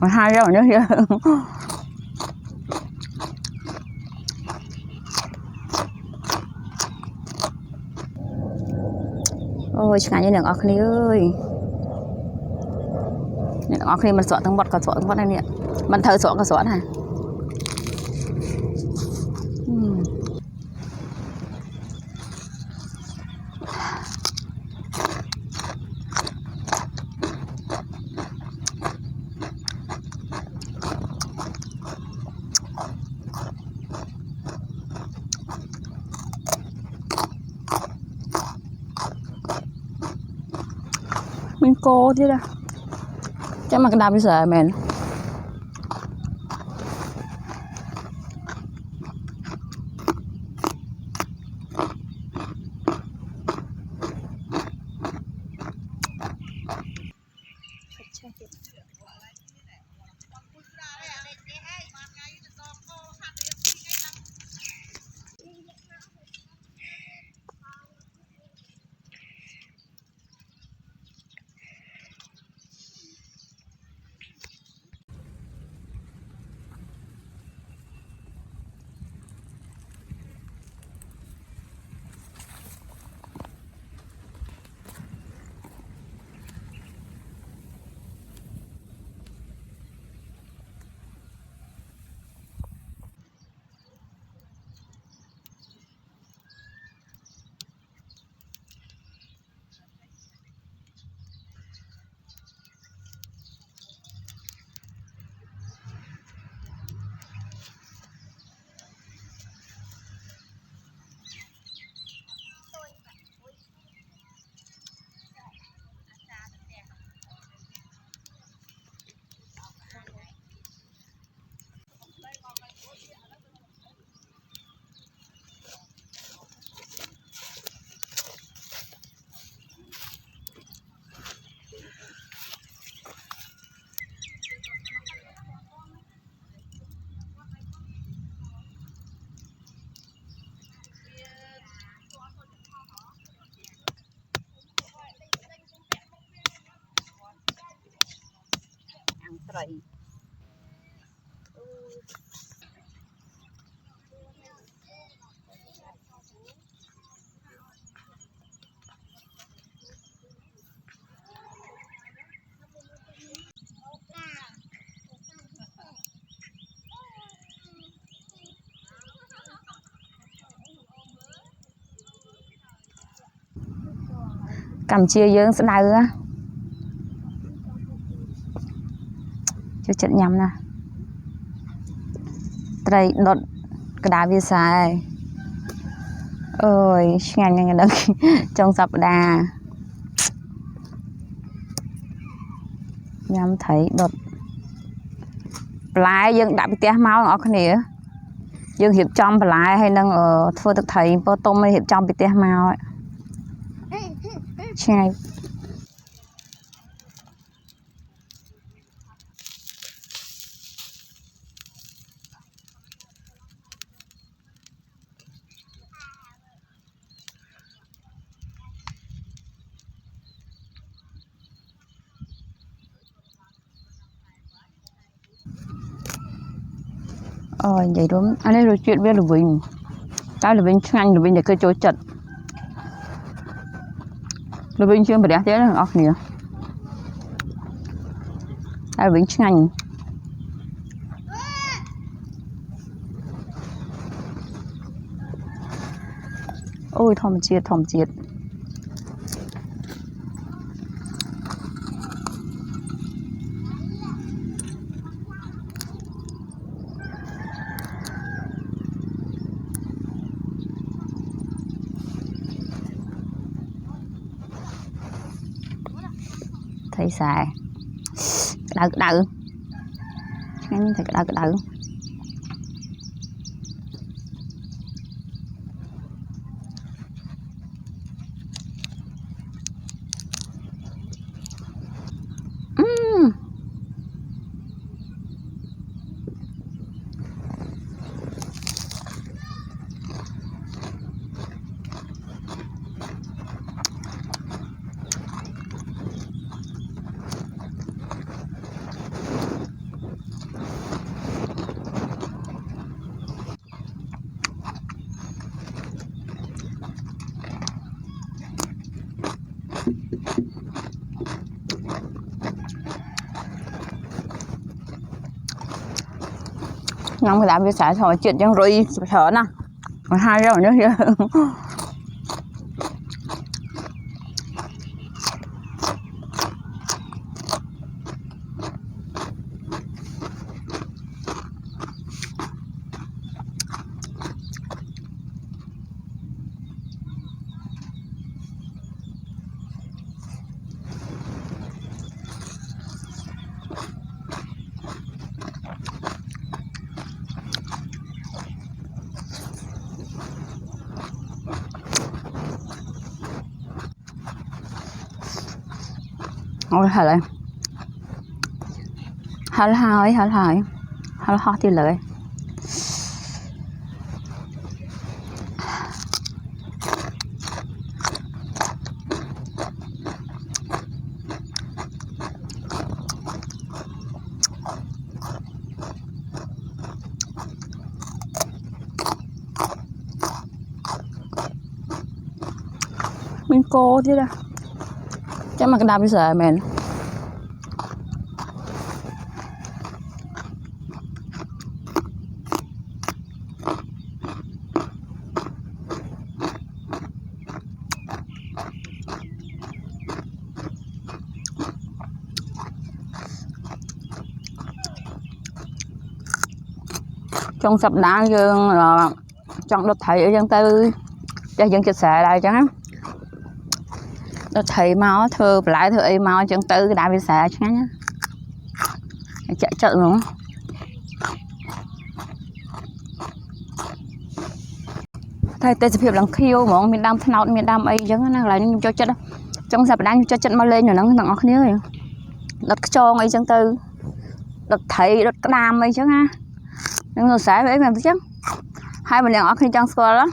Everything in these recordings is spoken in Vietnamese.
hai rồi nữa kìa. Ôi chẳng như đường ọc này ơi. Đường ọc này mình sọ tăng bọt, có sọ tăng bọt này nè. Mình thở sọ có sọ này. Mình cô thế đó. Chắc mà cái đạp bây giờ mình. Rồi. Campuchia dương sẽ đau á. Chú trận nhầm nè. Đây đột cái đá vi sai. Ôi, ngàn ngàn đất trong sập đà. Nhắm thấy đột. Lại dương đã bị té máu ở cái này. Dương hiệp trong lại hay nâng ở thua thực thấy bố tôm hay hiệp trong bị té máu ấy. Chai. Vậy đúng. Anh ấy nói chuyện với Lục Vinh. Cái Lục Vinh nhanh Lục Vinh để cơ chối chật. Lục Vinh chưa mà đẹp thế là ọc nè. Cái Lục Vinh nhanh. Ôi thòm chiết. Thấy xài cái đau cái thấy cái đau Ngâm cái đá bị xả thôi chuyện chẳng rồi thở nè. Còn hai rồi nữa kìa. Ôi hả lại hả thì lợi mình cô chứ đâu chắc mà cái đam bây giờ mền trong sập đá dương là trong đất thầy ở dân tư cho dân chật xệ đây chẳng đất thầy máu thơ lại thơ ấy máu dân tư cái đá bị xệ chứ nhá chạy trận luôn thầy tê sẽ làm khiêu mà mình đam nào mình đam ấy chẳng là lại cho chất đó trong sập đá cho chất mà lên rồi nó nặng khía rồi đất cho ngay dân tư đất thầy đất đam ấy chứ ha nhưng người xã với em chứ hai mình đang ở khi trong school đó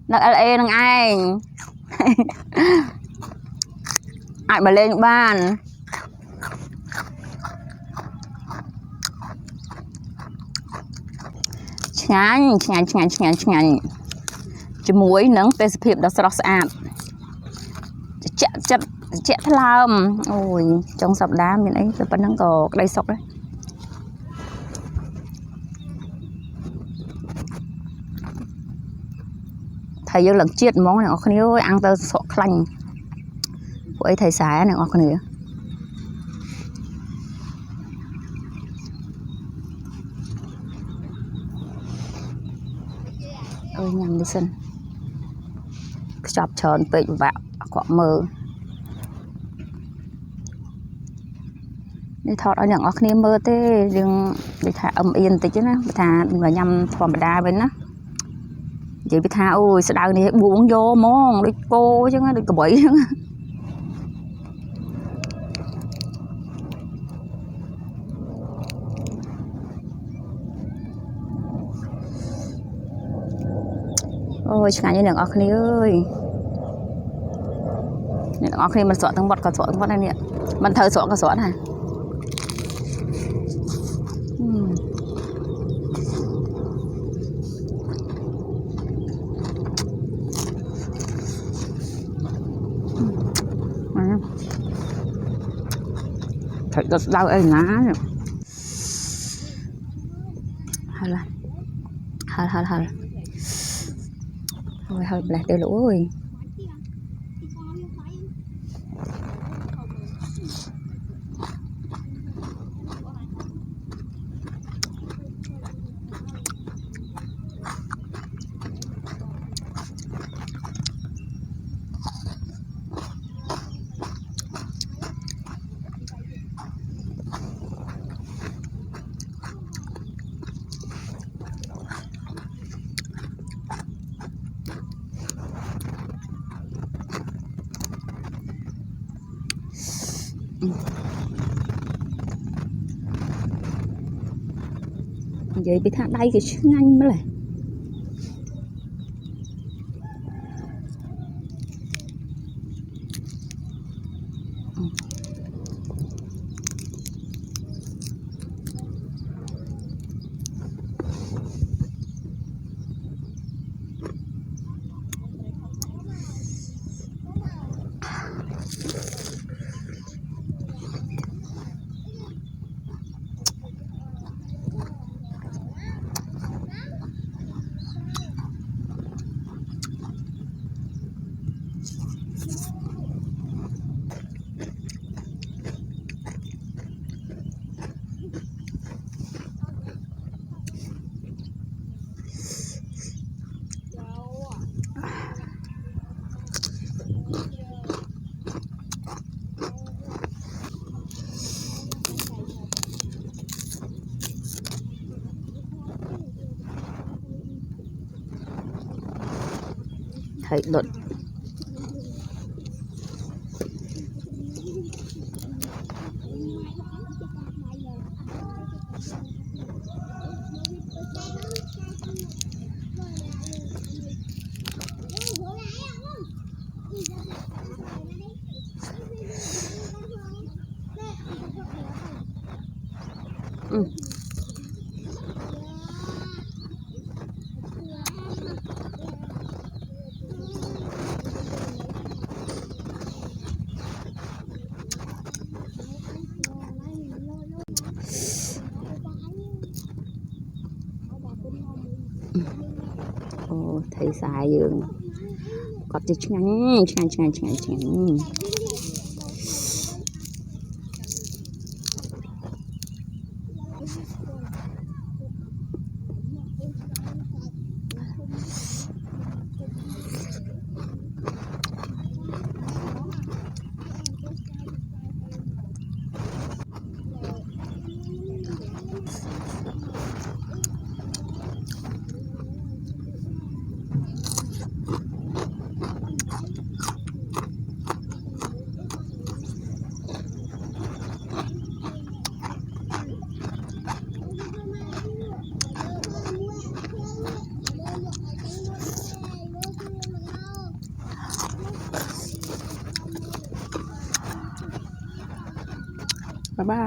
đất LA đang ai ai mà lên ban chán chỉ muối nướng tê sịp đó sọt sạt chẹt thlam ôi trong sập đá mình ấy rồi vẫn đang có đây sọc đấy thầy dương lần chiết món này con nhớ ăn tơ sọ khanh của ấy thầy xài này con nhớ ơi nhầm đi xin chọc tròn tịnh vạo quả mờ đi thọt ở những ở kia mơ thế đừng bị thả âm yên tí chứ nó bị thả và nhầm thòm đa bên đó chị bị thả ôi sao đau này buông vô món đi cô chứ nó đi cà bẫy ôi chẳng như những ở kia ơi những ở kia mình sọt thằng bọt còn sọt thằng bọt này nè mình thờ sọt còn sọt này thật rất đau ấy ná hả ôi hả lại đều lũ rồi vậy bị thằng đây cái nhanh mới lại thấy đột Ồ, thấy xài dương có tí chanh bye bye.